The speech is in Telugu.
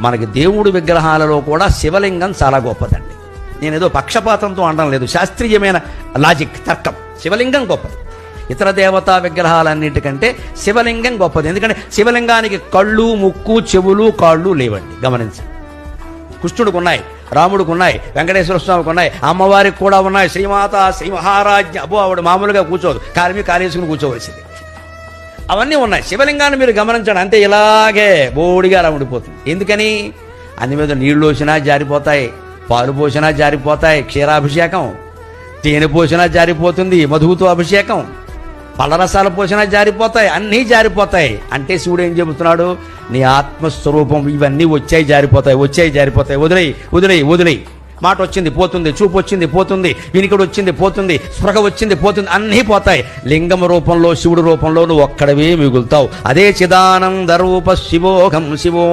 మనకి దేవుడి విగ్రహాలలో కూడా శివలింగం చాలా గొప్పదండి. నేనేదో పక్షపాతంతో అనడం లేదు, శాస్త్రీయమైన లాజిక్, తర్కం. శివలింగం గొప్పది. ఇతర దేవతా విగ్రహాలన్నిటికంటే శివలింగం గొప్పది. ఎందుకంటే శివలింగానికి కళ్ళు, ముక్కు, చెవులు, కాళ్ళు లేవండి. గమనించండి. కృష్ణుడికి ఉన్నాయి, రాముడికి ఉన్నాయి, వెంకటేశ్వర స్వామికి ఉన్నాయి, అమ్మవారికి కూడా ఉన్నాయి. శ్రీమాత, శ్రీ మహారాజ్ఞ. అబ్బో, ఆవిడ మామూలుగా కూర్చోదు, కాలేసుకుని కూర్చోవలసింది. అవన్నీ ఉన్నాయి. శివలింగాన్ని మీరు గమనించండి, అంతే ఇలాగే బోడిగా అలా ఉండిపోతుంది. ఎందుకని? అన్ని మీద నీళ్లు పోసినా జారిపోతాయి, పాలు పోసినా జారిపోతాయి, క్షీరాభిషేకం, తేనె పోసినా జారిపోతుంది, మధువుతో అభిషేకం, పళ్ళరసాలు పోసినా జారిపోతాయి, అన్నీ జారిపోతాయి. అంటే శివుడు ఏం చెబుతున్నాడు? నీ ఆత్మస్వరూపం ఇవన్నీ వచ్చాయి జారిపోతాయి, వచ్చాయి జారిపోతాయి, వదిలేయి వదిలేయి వదిలేయి. మాట వచ్చింది పోతుంది, చూపు వచ్చింది పోతుంది, వినికిడి వచ్చింది పోతుంది, స్పృహ వచ్చింది పోతుంది, అన్నీ పోతాయి. లింగం రూపంలో, శివుడు రూపంలో నువ్వు ఒక్కడవే మిగులుతావు. అదే చిదానంద రూప శివోహం శివో